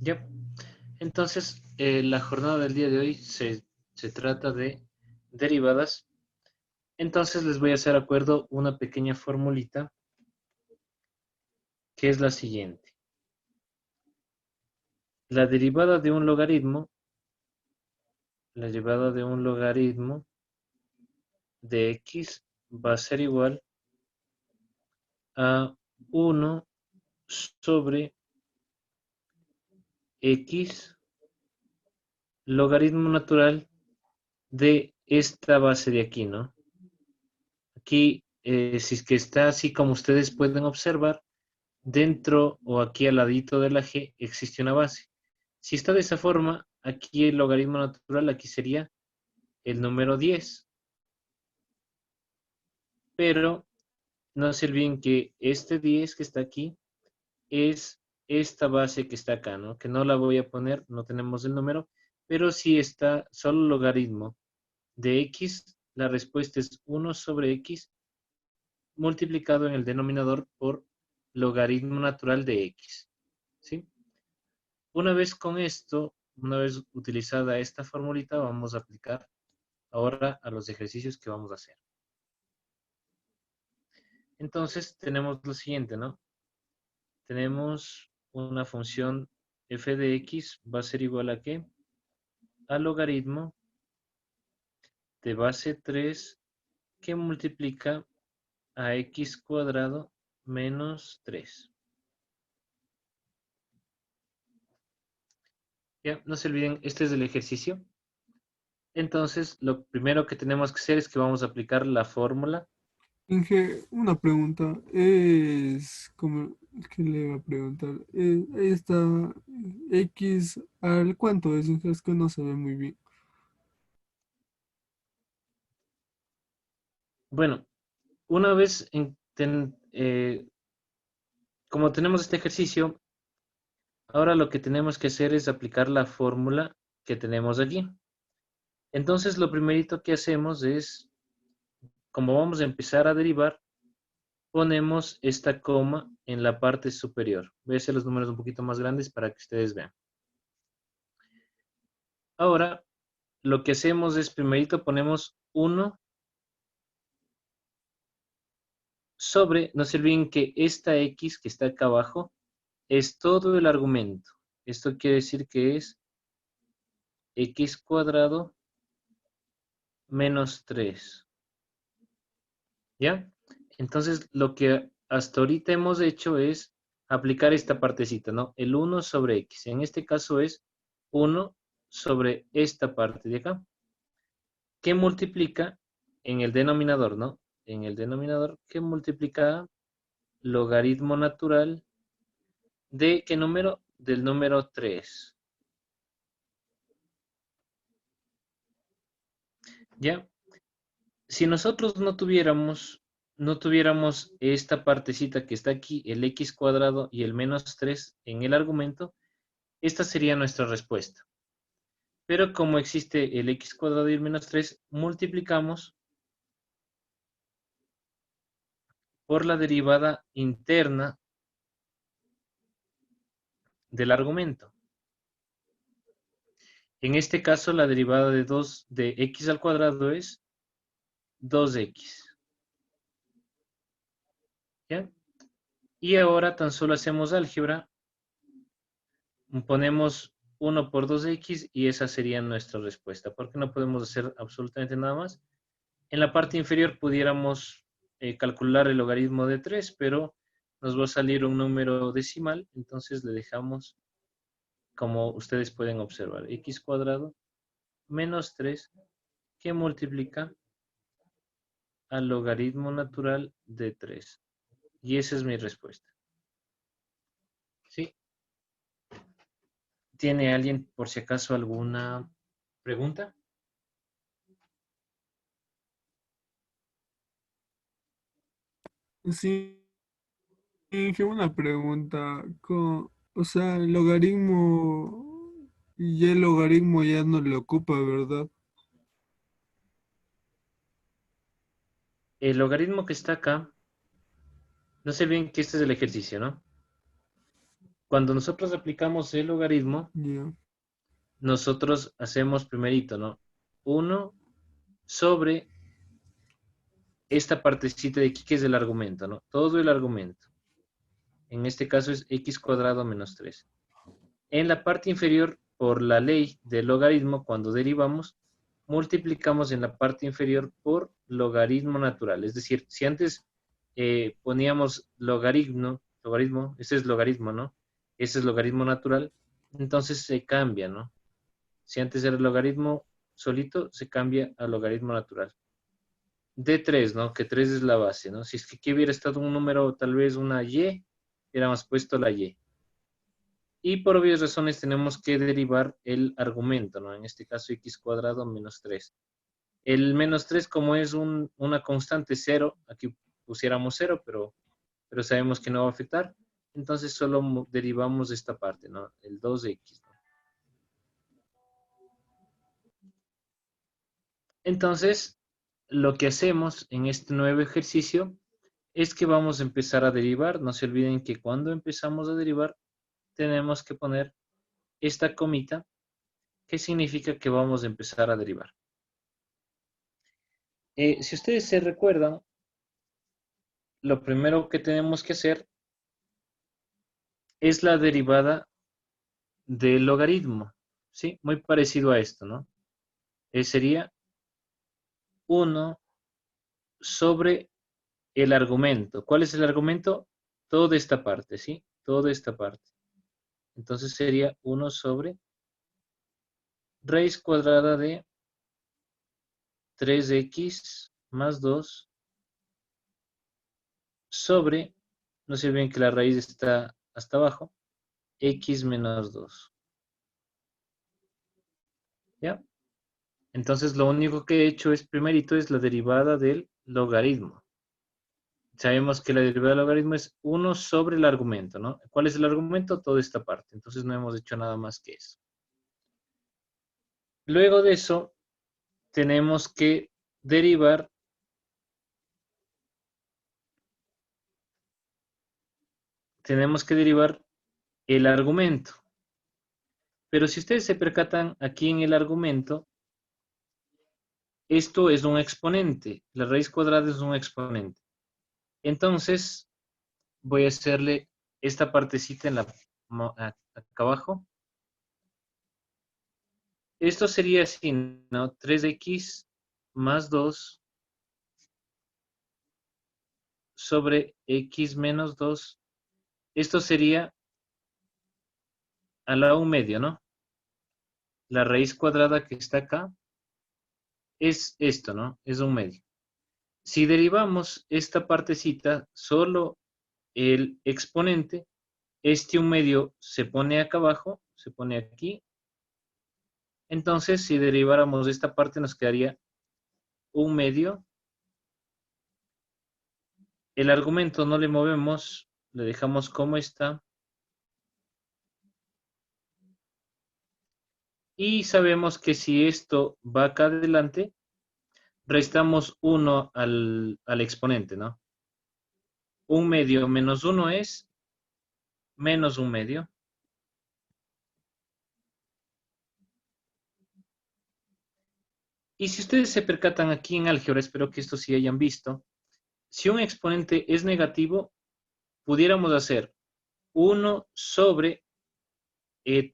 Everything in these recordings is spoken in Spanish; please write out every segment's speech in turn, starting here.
Ya. Entonces, la jornada del día de hoy se trata de derivadas. Entonces, les voy a hacer acuerdo una pequeña formulita que es la siguiente. La derivada de un logaritmo, la derivada de un logaritmo de x va a ser igual a 1 sobre x logaritmo natural de esta base de aquí, ¿no? Aquí, si es que está así como ustedes pueden observar, dentro o aquí al ladito de la g existe una base. Si está de esa forma, aquí el logaritmo natural, aquí sería el número 10. Pero no se olviden que este 10 que está aquí es esta base que está acá, ¿no? Que no la voy a poner, no tenemos el número, pero si está solo logaritmo de x, la respuesta es 1 sobre x multiplicado en el denominador por logaritmo natural de x, ¿sí? Una vez con esto, una vez utilizada esta formulita, vamos a aplicar ahora a los ejercicios que vamos a hacer. Entonces, tenemos lo siguiente, ¿no? Tenemos una función f de x va a ser igual a ¿qué? Al logaritmo de base 3 que multiplica a x cuadrado menos 3. Ya, no se olviden, este es el ejercicio. Entonces, lo primero que tenemos que hacer es que vamos a aplicar la fórmula. Inge, una pregunta. Es como que le iba a preguntar. Ahí está X al cuánto es, Inge, es que no se ve muy bien. Bueno, una vez como tenemos este ejercicio, ahora lo que tenemos que hacer es aplicar la fórmula que tenemos allí. Entonces, lo primerito que hacemos es, como vamos a empezar a derivar, ponemos esta coma en la parte superior. Voy a hacer los números un poquito más grandes para que ustedes vean. Ahora, lo que hacemos es, primerito ponemos 1 sobre, no se olviden que esta x que está acá abajo es todo el argumento. Esto quiere decir que es x cuadrado menos 3. ¿Ya? Entonces, lo que hasta ahorita hemos hecho es aplicar esta partecita, ¿no? El 1 sobre x. En este caso es 1 sobre esta parte de acá, que multiplica en el denominador, ¿no? En el denominador que multiplica logaritmo natural de ¿qué número? Del número 3. ¿Ya? Si nosotros no tuviéramos esta partecita que está aquí, el x cuadrado y el menos 3 en el argumento, esta sería nuestra respuesta. Pero como existe el x cuadrado y el menos 3, multiplicamos por la derivada interna del argumento. En este caso, la derivada de 2 de x al cuadrado es 2x. ¿Ya? Y ahora tan solo hacemos álgebra, ponemos 1 por 2x y esa sería nuestra respuesta, porque no podemos hacer absolutamente nada más. En la parte inferior pudiéramos calcular el logaritmo de 3, pero nos va a salir un número decimal, entonces le dejamos como ustedes pueden observar, x cuadrado menos 3 que multiplica al logaritmo natural de 3. Y esa es mi respuesta. ¿Sí? ¿Tiene alguien por si acaso alguna pregunta? Sí, Inge, una pregunta. O sea, el logaritmo y el logaritmo ya no le ocupa, ¿verdad? El logaritmo que está acá, no sé bien que este es el ejercicio, ¿no? Cuando nosotros aplicamos el logaritmo, Ya. nosotros hacemos primerito, ¿no? Uno sobre esta partecita de aquí que es el argumento, ¿no? Todo el argumento. En este caso es x cuadrado menos 3. En la parte inferior, por la ley del logaritmo, cuando derivamos, multiplicamos en la parte inferior por logaritmo natural. Es decir, si antes poníamos logaritmo, ese es logaritmo, ¿no? Ese es logaritmo natural, entonces se cambia, ¿no? Si antes era logaritmo solito, se cambia a logaritmo natural. De 3, ¿no? Que 3 es la base, ¿no? Si es que aquí hubiera estado un número, tal vez una y, hubiéramos puesto la y. Y por obvias razones tenemos que derivar el argumento, ¿no? En este caso x cuadrado menos 3. El menos 3 como es una constante cero, aquí pusiéramos cero, pero sabemos que no va a afectar, entonces solo derivamos esta parte, ¿no? El 2x, ¿no? Entonces, lo que hacemos en este nuevo ejercicio es que vamos a empezar a derivar. No se olviden que cuando empezamos a derivar, tenemos que poner esta comita, que significa que vamos a empezar a derivar. Si ustedes se recuerdan, lo primero que tenemos que hacer es la derivada del logaritmo, ¿sí? Muy parecido a esto, ¿no? Sería 1 sobre el argumento. ¿Cuál es el argumento? Toda esta parte, ¿sí? Toda esta parte. Entonces sería 1 sobre raíz cuadrada de 3x más 2 sobre, no se olviden que la raíz está hasta abajo, x menos 2. ¿Ya? Entonces lo único que he hecho es, primerito, es la derivada del logaritmo. Sabemos que la derivada del logaritmo es 1 sobre el argumento, ¿no? ¿Cuál es el argumento? Toda esta parte. Entonces no hemos hecho nada más que eso. Luego de eso, tenemos que derivar el argumento. Pero si ustedes se percatan aquí en el argumento, esto es un exponente. La raíz cuadrada es un exponente. Entonces, voy a hacerle esta partecita en acá abajo. Esto sería así, ¿no? 3x más 2 sobre x menos 2. Esto sería a la 1 medio, ¿no? La raíz cuadrada que está acá es esto, ¿no? Es 1 medio. Si derivamos esta partecita, solo el exponente, este 1 medio se pone acá abajo, se pone aquí. Entonces, si deriváramos esta parte, nos quedaría 1 medio. El argumento no le movemos, le dejamos como está. Y sabemos que si esto va acá adelante, restamos 1 al exponente, ¿no? 1 medio menos 1 es menos 1 medio. Y si ustedes se percatan aquí en álgebra, espero que esto sí hayan visto, si un exponente es negativo, pudiéramos hacer 1 sobre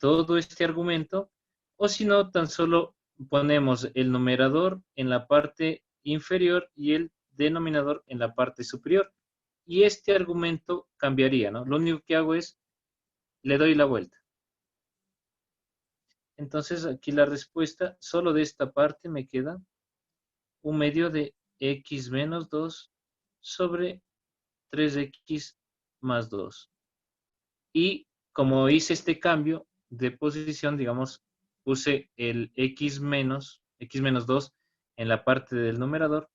todo este argumento, o si no, tan solo ponemos el numerador en la parte inferior y el denominador en la parte superior. Y este argumento cambiaría, ¿no? Lo único que hago es, le doy la vuelta. Entonces aquí la respuesta, solo de esta parte me queda 1 medio de x menos 2 sobre 3x más 2. Y como hice este cambio de posición, digamos, puse el x menos 2 en la parte del numerador,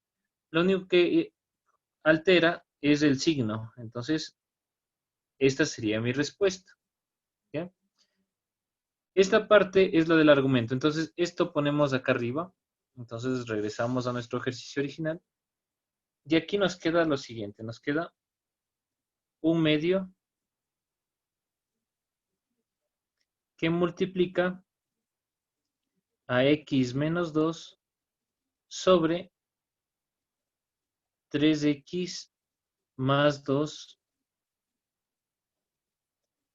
lo único que altera es el signo. Entonces, esta sería mi respuesta. ¿Ya? Esta parte es la del argumento. Entonces, esto ponemos acá arriba. Entonces, regresamos a nuestro ejercicio original. Y aquí nos queda lo siguiente. Nos queda 1 medio que multiplica a x menos 2 sobre 3x más 2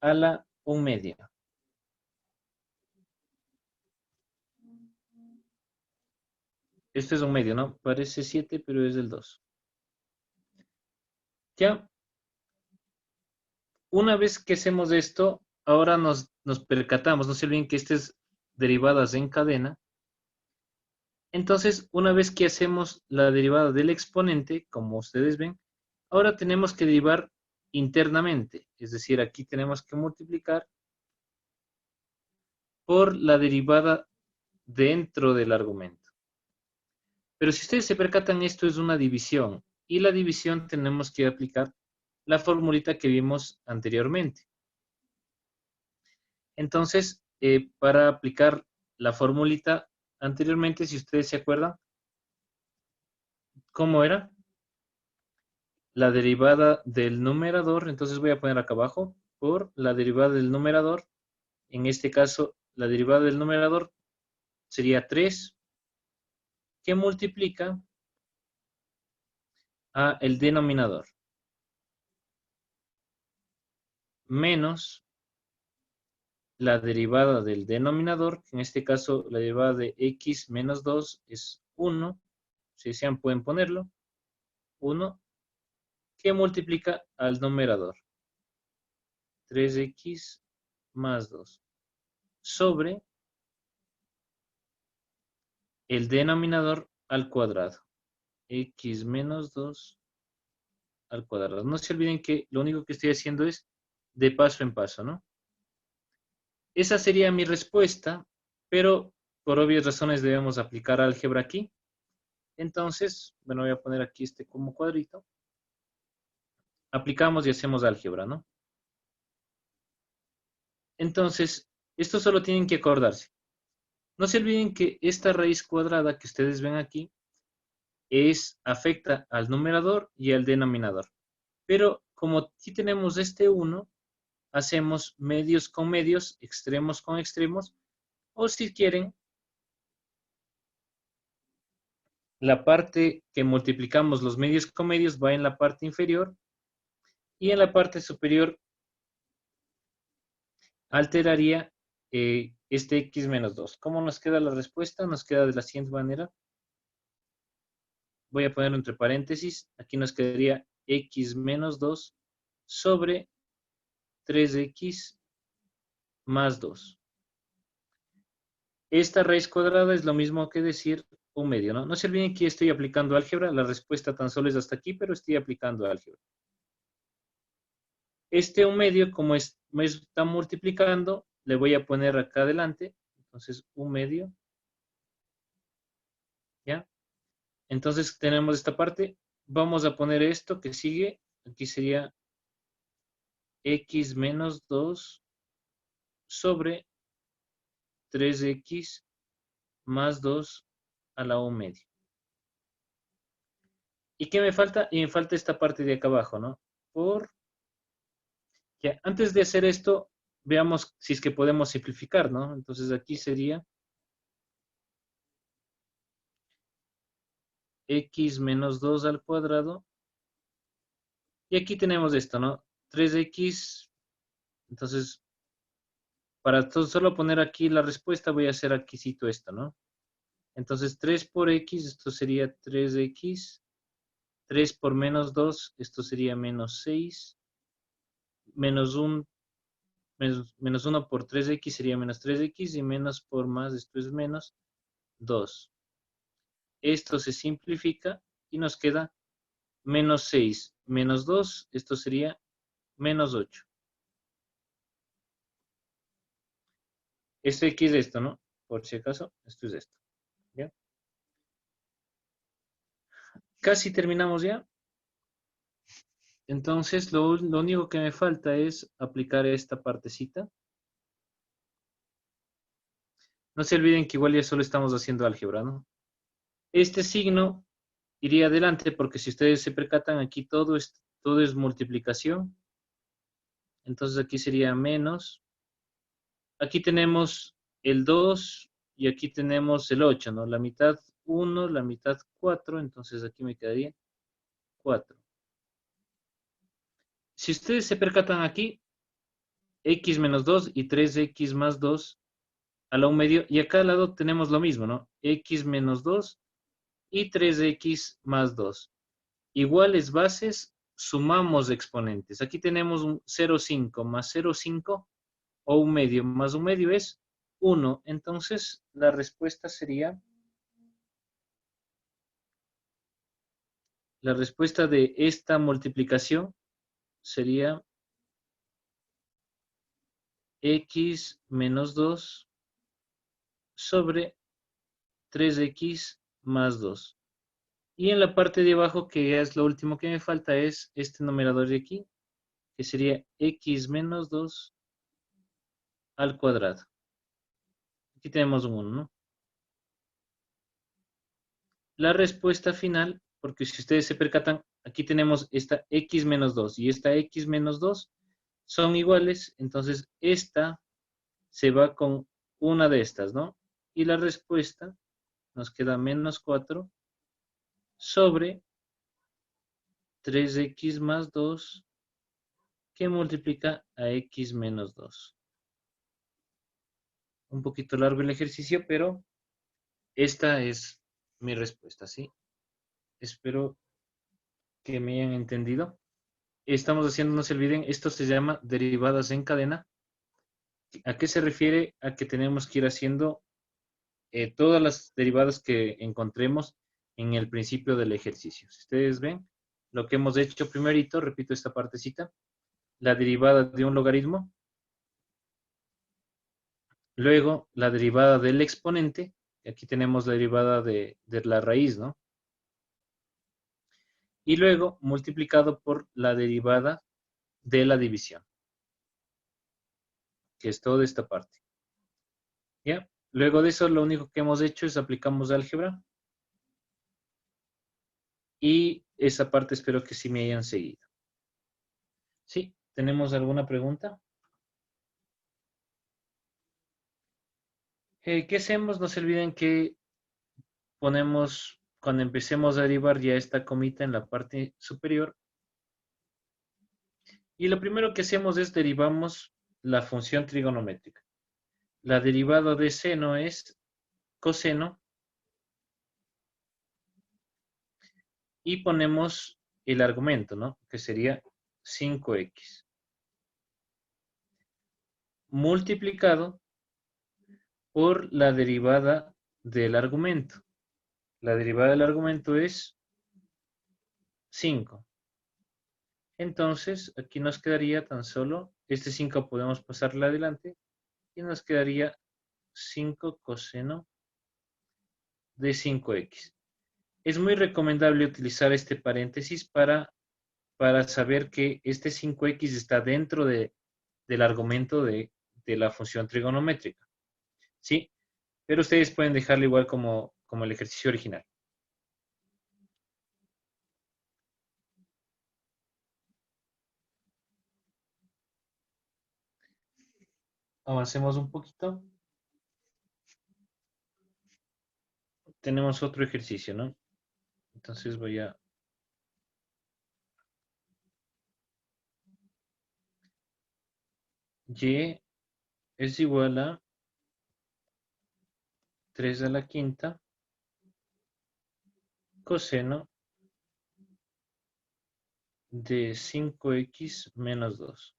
a la 1/2. Este es 1/2, ¿no? Parece 7, pero es el 2. Ya, una vez que hacemos esto, ahora nos percatamos, no se olviden que estas es derivadas en cadena. Entonces, una vez que hacemos la derivada del exponente, como ustedes ven, ahora tenemos que derivar internamente. Es decir, aquí tenemos que multiplicar por la derivada dentro del argumento. Pero si ustedes se percatan, esto es una división. Y la división tenemos que aplicar la formulita que vimos anteriormente. Entonces, para aplicar la formulita anteriormente, si ustedes se acuerdan, ¿cómo era? La derivada del numerador, entonces voy a poner acá abajo, por la derivada del numerador. En este caso, la derivada del numerador sería 3, que multiplica a el denominador, menos la derivada del denominador, que en este caso la derivada de x menos 2 es 1, si desean pueden ponerlo, 1, que multiplica al numerador, 3x más 2, sobre el denominador al cuadrado, x menos 2 al cuadrado. No se olviden que lo único que estoy haciendo es de paso en paso, ¿no? Esa sería mi respuesta, pero por obvias razones debemos aplicar álgebra aquí. Entonces, bueno, voy a poner aquí este como cuadrito. Aplicamos y hacemos álgebra, ¿no? Entonces, esto solo tienen que acordarse. No se olviden que esta raíz cuadrada que ustedes ven aquí afecta al numerador y al denominador. Pero como aquí tenemos este 1, hacemos medios con medios, extremos con extremos, o si quieren, la parte que multiplicamos los medios con medios va en la parte inferior y en la parte superior alteraría este x menos 2. ¿Cómo nos queda la respuesta? Nos queda de la siguiente manera. Voy a ponerlo entre paréntesis. Aquí nos quedaría x menos 2 sobre 3x más 2. Esta raíz cuadrada es lo mismo que decir 1/2, ¿no? No se olviden que estoy aplicando álgebra. La respuesta tan solo es hasta aquí, pero estoy aplicando álgebra. Este 1/2, como me está multiplicando, le voy a poner acá adelante. Entonces, 1/2. ¿Ya? Entonces, tenemos esta parte. Vamos a poner esto que sigue. Aquí sería x menos 2 sobre 3x más 2 a la 1/2. ¿Y qué me falta? Y me falta esta parte de acá abajo, ¿no? Ya, antes de hacer esto, veamos si es que podemos simplificar, ¿no? Entonces aquí sería x menos 2 al cuadrado. Y aquí tenemos esto, ¿no? 3x. Entonces, para solo poner aquí la respuesta, voy a hacer aquí cito esto, ¿no? Entonces, 3 por x, esto sería 3x. 3 por menos 2, esto sería menos 6. Menos 1, menos 1 por 3x sería menos 3x. Y menos por más, esto es menos 2. Esto se simplifica y nos queda menos 6 menos 2, esto sería menos 8. Esto x es esto, ¿no? Por si acaso, esto es esto. ¿Ya? Casi terminamos ya. Entonces, lo único que me falta es aplicar esta partecita. No se olviden que igual ya solo estamos haciendo álgebra, ¿no? Este signo iría adelante porque si ustedes se percatan, aquí todo es multiplicación. Entonces aquí sería menos Aquí tenemos el 2 y aquí tenemos el 8, ¿no? La mitad 1, la mitad 4, entonces aquí me quedaría 4. Si ustedes se percatan aquí, x menos 2 y 3x más 2 a la 1 medio, y acá al lado tenemos lo mismo, ¿no? X menos 2 y 3x más 2. Iguales bases, sumamos exponentes. Aquí tenemos un 0,5 más 0,5 o 1 medio más 1 medio es 1. Entonces, la respuesta sería, la respuesta de esta multiplicación sería x menos 2 sobre 3x más 2. Y en la parte de abajo, que ya es lo último que me falta, es este numerador de aquí, que sería x menos 2 al cuadrado. Aquí tenemos un 1, ¿no? La respuesta final, porque si ustedes se percatan, aquí tenemos esta x menos 2 y esta x menos 2 son iguales, entonces esta se va con una de estas, ¿no? Y la respuesta nos queda menos 4 sobre 3x más 2 que multiplica a x menos 2. Un poquito largo el ejercicio, pero esta es mi respuesta, ¿sí? Espero que me hayan entendido. Estamos haciendo, no se olviden, esto se llama derivadas en cadena. ¿A qué se refiere? A que tenemos que ir haciendo todas las derivadas que encontremos en el principio del ejercicio. Si ustedes ven, lo que hemos hecho primerito, repito esta partecita, la derivada de un logaritmo, luego la derivada del exponente, y aquí tenemos la derivada de la raíz, ¿no? Y luego multiplicado por la derivada de la división, que es toda esta parte. ¿Ya? Luego de eso, lo único que hemos hecho es aplicamos álgebra. Y esa parte espero que sí me hayan seguido. ¿Sí? ¿Tenemos alguna pregunta? ¿Qué hacemos? No se olviden que ponemos, cuando empecemos a derivar ya esta comita en la parte superior. Y lo primero que hacemos es derivamos la función trigonométrica. La derivada de seno es coseno y ponemos el argumento, ¿no? Que sería 5x multiplicado por la derivada del argumento. La derivada del argumento es 5. Entonces, aquí nos quedaría tan solo, este 5 podemos pasarle adelante y nos quedaría 5 coseno de 5x. Es muy recomendable utilizar este paréntesis para saber que este 5x está dentro del argumento de la función trigonométrica. ¿Sí? Pero ustedes pueden dejarlo igual como el ejercicio original. Avancemos un poquito. Tenemos otro ejercicio, ¿no? Entonces voy a... Y es igual a 3 a la quinta coseno de 5x menos 2.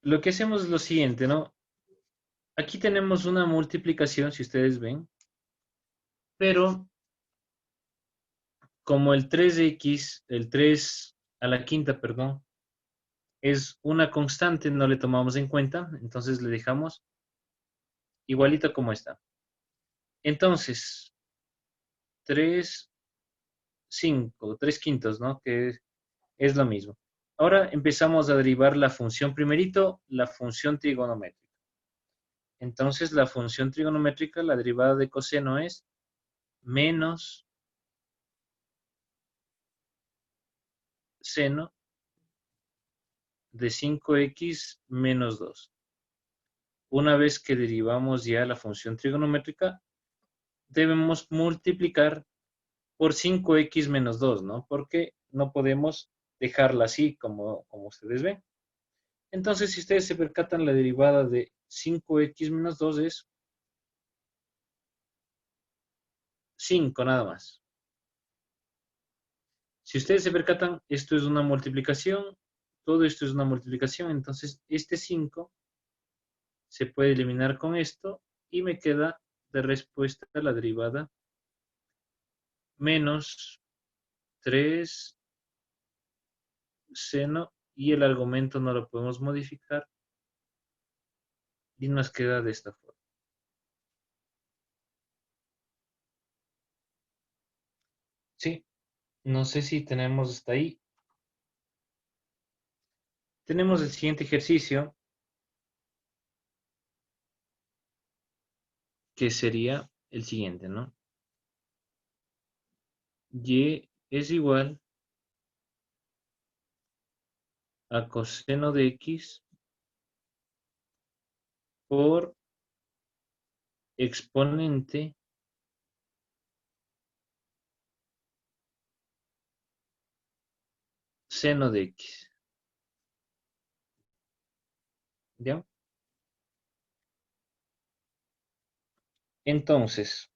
Lo que hacemos es lo siguiente, ¿no? Aquí tenemos una multiplicación, si ustedes ven, pero como el 3x, el 3 a la quinta, perdón, es una constante, no le tomamos en cuenta, entonces le dejamos igualito como está. Entonces, 3, 5, 3 quintos, ¿no? Que es lo mismo. Ahora empezamos a derivar la función primerito, la función trigonométrica. Entonces, la función trigonométrica, la derivada de coseno es menos seno de 5x menos 2. Una vez que derivamos ya la función trigonométrica, debemos multiplicar por 5x menos 2, ¿no? Porque no podemos dejarla así como ustedes ven. Entonces, si ustedes se percatan, la derivada de 5x menos 2 es 5 nada más. Si ustedes se percatan, esto es una multiplicación, todo esto es una multiplicación, entonces este 5 se puede eliminar con esto y me queda de respuesta la derivada menos 3 seno y el argumento no lo podemos modificar y nos queda de esta forma. Sí, no sé si tenemos hasta ahí. Tenemos el siguiente ejercicio, que sería el siguiente, ¿no? Y es igual a coseno de x por exponente seno de x. ¿Ya? Entonces,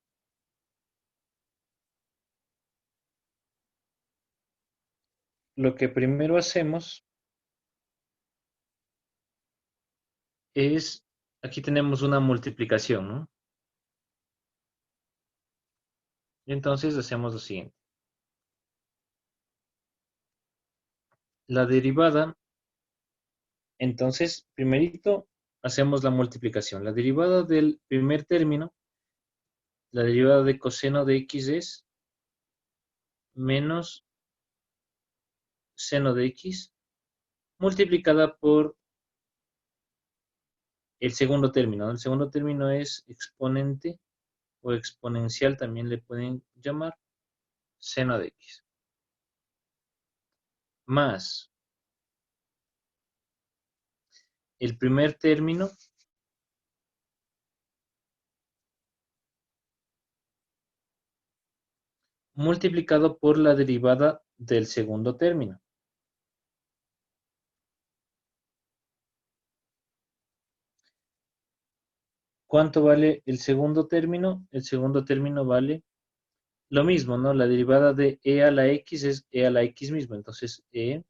lo que primero hacemos es, aquí tenemos una multiplicación, ¿no? Entonces hacemos lo siguiente. La derivada, entonces, primerito hacemos la multiplicación. La derivada del primer término, la derivada de coseno de x es menos seno de x multiplicada por el segundo término, ¿no? El segundo término es exponente o exponencial, también le pueden llamar seno de x. Más el primer término multiplicado por la derivada del segundo término. ¿Cuánto vale el segundo término? El segundo término vale lo mismo, ¿no? La derivada de e a la x es e a la x mismo. Entonces, e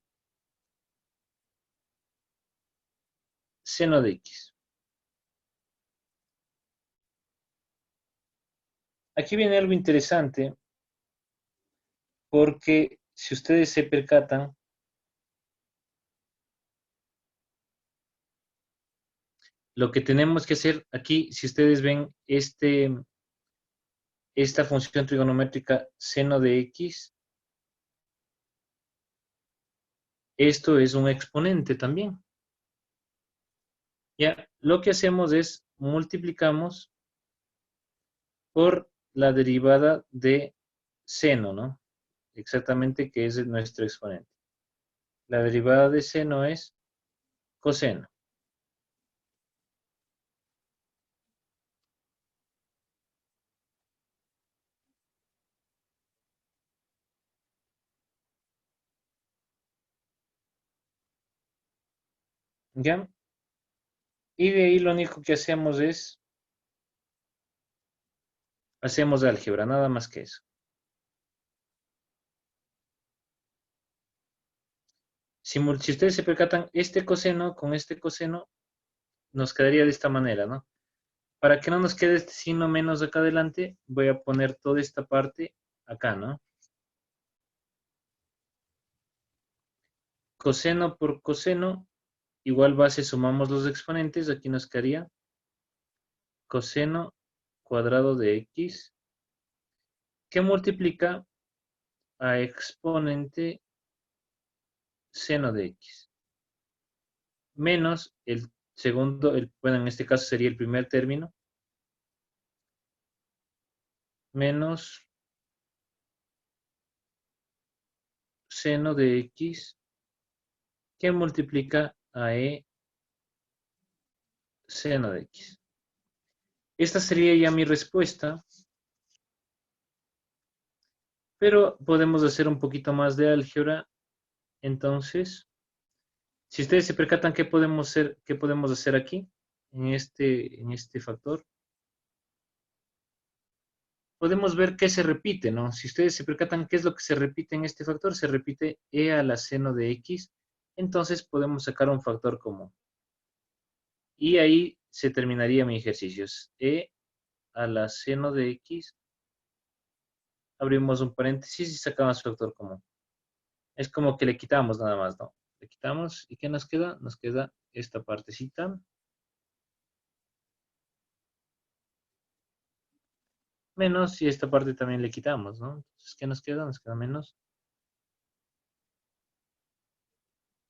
seno de x. Aquí viene algo interesante porque si ustedes se percatan, lo que tenemos que hacer aquí, si ustedes ven esta función trigonométrica seno de x, esto es un exponente también. Ya, lo que hacemos es multiplicamos por la derivada de seno, ¿no? Exactamente, que es nuestro exponente. La derivada de seno es coseno. ¿Ya? Y de ahí lo único que hacemos es, hacemos álgebra, nada más que eso. Si ustedes se percatan, este coseno con este coseno nos quedaría de esta manera, ¿no? Para que no nos quede este signo menos acá adelante, voy a poner toda esta parte acá, ¿no? Coseno por coseno, igual base, sumamos los exponentes, aquí nos quedaría coseno cuadrado de x, que multiplica a exponente seno de x, menos el segundo, bueno, en este caso sería el primer término, menos seno de X que multiplica a E seno de X. Esta sería ya mi respuesta, pero podemos hacer un poquito más de álgebra. Entonces, si ustedes se percatan, ¿qué podemos hacer aquí? En este factor. Podemos ver qué se repite, ¿no? Si ustedes se percatan qué es lo que se repite en este factor, se repite e a la seno de x, entonces podemos sacar un factor común. Y ahí se terminaría mi ejercicio. E a la seno de x, abrimos un paréntesis y sacamos factor común. Es como que le quitamos nada más, ¿no? Le quitamos, ¿y qué nos queda? Nos queda esta partecita. Menos, y esta parte también le quitamos, ¿no? Entonces, ¿qué nos queda? Nos queda menos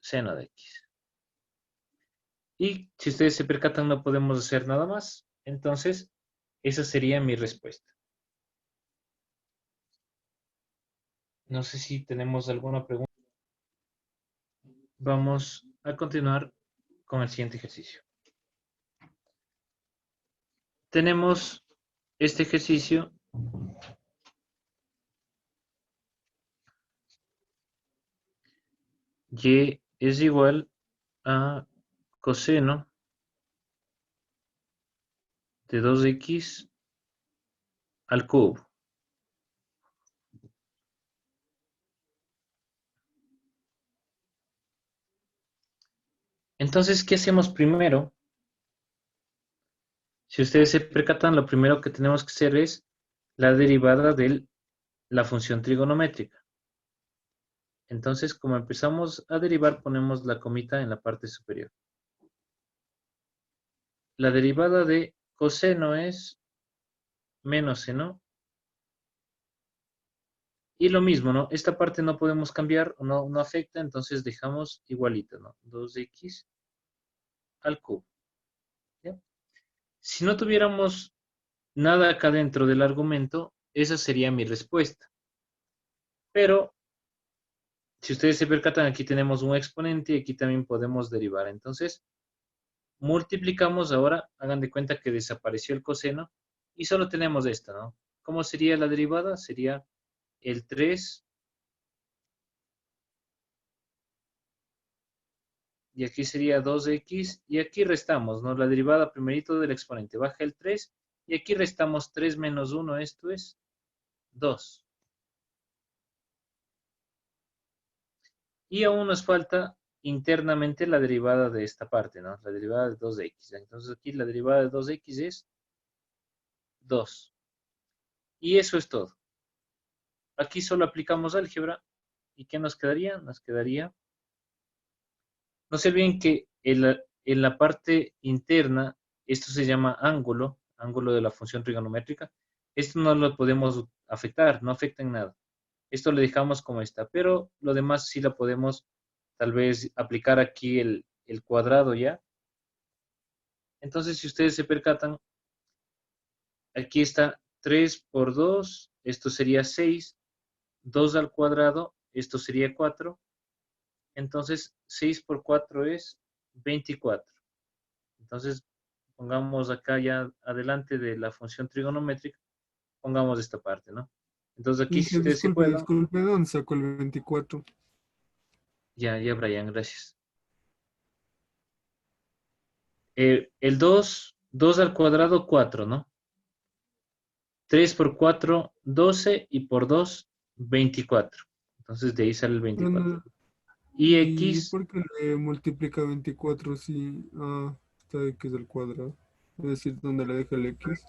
seno de x. Y si ustedes se percatan, no podemos hacer nada más. Entonces, esa sería mi respuesta. No sé si tenemos alguna pregunta. Vamos a continuar con el siguiente ejercicio. Tenemos este ejercicio. Y es igual a coseno de 2x al cubo. Entonces, ¿qué hacemos primero? Si ustedes se percatan, lo primero que tenemos que hacer es la derivada de la función trigonométrica. Entonces, como empezamos a derivar, ponemos la comita en la parte superior. La derivada de coseno es menos seno. Y lo mismo, ¿no? Esta parte no podemos cambiar, no afecta, entonces dejamos igualito, ¿no? 2x al cubo. ¿Ya? Si no tuviéramos nada acá dentro del argumento, esa sería mi respuesta. Pero, si ustedes se percatan, aquí tenemos un exponente y aquí también podemos derivar. Entonces, multiplicamos ahora, hagan de cuenta que desapareció el coseno y solo tenemos esta, ¿no? ¿Cómo sería la derivada? Sería el 3 y aquí sería 2x y aquí restamos, ¿no? La derivada primerito del exponente, baja el 3 y aquí restamos 3 menos 1, esto es 2. Y aún nos falta internamente la derivada de esta parte, ¿no? La derivada de 2x. Entonces aquí la derivada de 2x es 2. Y eso es todo. Aquí solo aplicamos álgebra. ¿Y qué nos quedaría? Nos quedaría. No se olviden que en la parte interna, esto se llama ángulo de la función trigonométrica. Esto no lo podemos afectar, no afecta en nada. Esto lo dejamos como está, pero lo demás sí lo podemos tal vez aplicar aquí el cuadrado ya. Entonces, si ustedes se percatan, aquí está 3 por 2, esto sería 6, 2 al cuadrado, esto sería 4. Entonces, 6 por 4 es 24. Entonces, pongamos acá ya adelante de la función trigonométrica, pongamos esta parte, ¿no? Entonces aquí, si Inge, ustedes se disculpe, puedan, disculpe, ¿dónde sacó el 24? ya, Brian, gracias. El 2 al cuadrado, 4, ¿no? 3 por 4, 12 y por 2, 24. Entonces de ahí sale el Pero 24. no, Y ¿y X, por qué le multiplica 24 si está x al cuadrado? Es decir, ¿dónde le deja el x?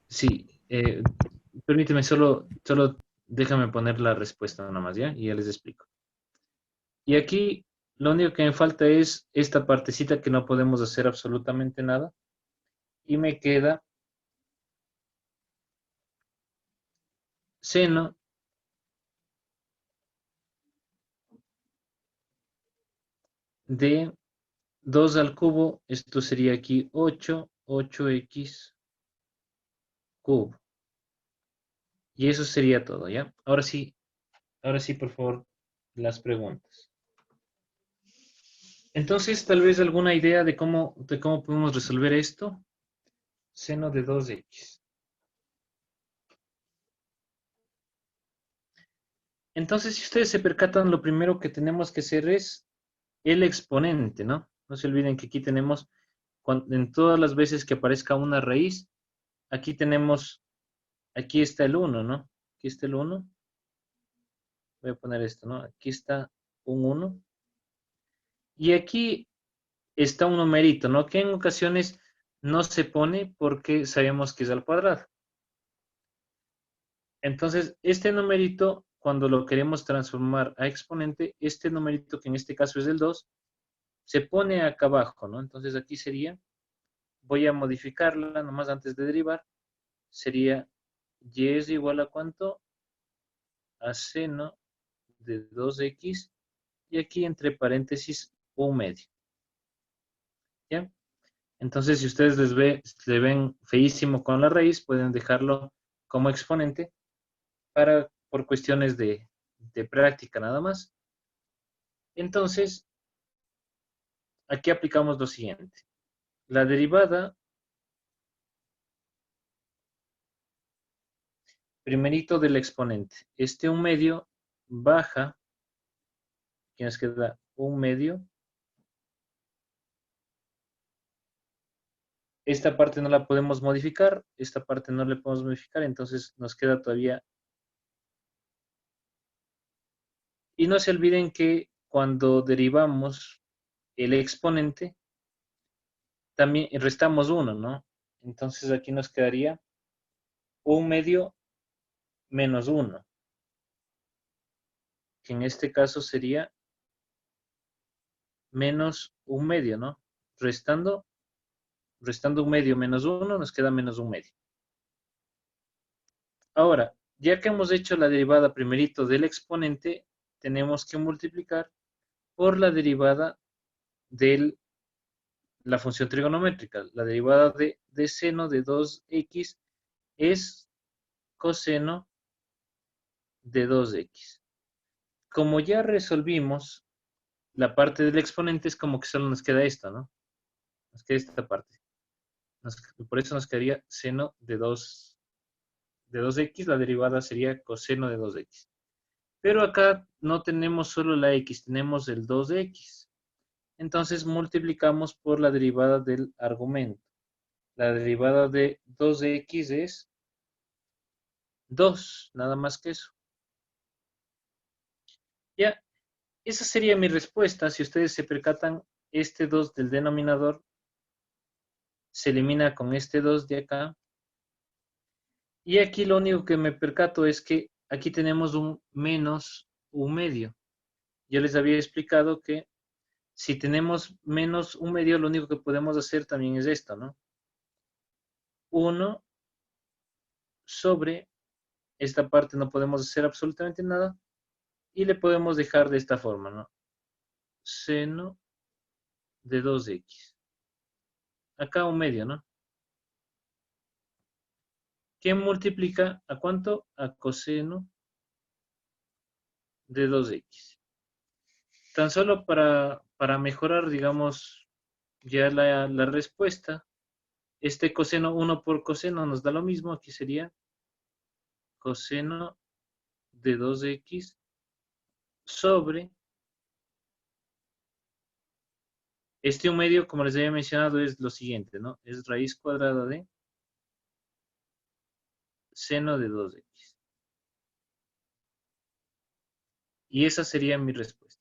sí, permíteme, solo déjame poner la respuesta nada más, ¿ya? Y ya les explico. Y aquí lo único que me falta es esta partecita que no podemos hacer absolutamente nada. Y me queda seno de 2 al cubo. Esto sería aquí 8x cubo. Y eso sería todo, ¿ya? Ahora sí, Ahora sí, por favor, las preguntas. Entonces, tal vez alguna idea de cómo podemos resolver esto. Seno de 2x. Entonces, si ustedes se percatan, lo primero que tenemos que hacer es el exponente, ¿no? No se olviden que aquí tenemos, en todas las veces que aparezca una raíz, aquí tenemos, aquí está el 1, ¿no? Aquí está el 1. Voy a poner esto, ¿no? Aquí está un 1. Y aquí está un numerito, ¿no? Que en ocasiones no se pone porque sabemos que es al cuadrado. Entonces, este numerito, cuando lo queremos transformar a exponente, este numerito, que en este caso es el 2, se pone acá abajo, ¿no? Entonces aquí sería, voy a modificarla nomás antes de derivar, sería y es igual a cuánto? A seno de 2x y aquí entre paréntesis un medio, ¿ya? Entonces, si ustedes le ven feísimo con la raíz, pueden dejarlo como exponente por cuestiones de práctica nada más. Entonces, aquí aplicamos lo siguiente. La derivada, primerito del exponente. Este un medio baja, que nos queda un medio. Esta parte no la podemos modificar, esta parte no la podemos modificar, entonces nos queda todavía. Y no se olviden que cuando derivamos el exponente, también restamos 1, ¿no? Entonces aquí nos quedaría un medio menos 1, que en este caso sería menos un medio, ¿no? Restando un medio menos 1, nos queda menos un medio. Ahora, ya que hemos hecho la derivada primerito del exponente, tenemos que multiplicar por la derivada de la función trigonométrica. La derivada de seno de 2x es coseno de 2x. Como ya resolvimos la parte del exponente, es como que solo nos queda esto, ¿no? Nos queda esta parte. Por eso nos quedaría seno de 2x, la derivada sería coseno de 2x. Pero acá no tenemos solo la x, tenemos el 2x. Entonces multiplicamos por la derivada del argumento. La derivada de 2x es 2, nada más que eso. Ya, esa sería mi respuesta. Si ustedes se percatan, este 2 del denominador se elimina con este 2 de acá. Y aquí lo único que me percato es que aquí tenemos un menos un medio. Yo les había explicado que si tenemos menos un medio, lo único que podemos hacer también es esto, ¿no? 1 sobre esta parte no podemos hacer absolutamente nada y le podemos dejar de esta forma, ¿no? Seno de 2x. Acá un medio, ¿no? ¿Qué multiplica a cuánto? A coseno de 2x. Tan solo para mejorar, digamos, ya la respuesta, este coseno 1 por coseno nos da lo mismo, aquí sería coseno de 2x sobre este un medio, como les había mencionado, es lo siguiente, ¿no? Es raíz cuadrada de seno de 2x. Y esa sería mi respuesta.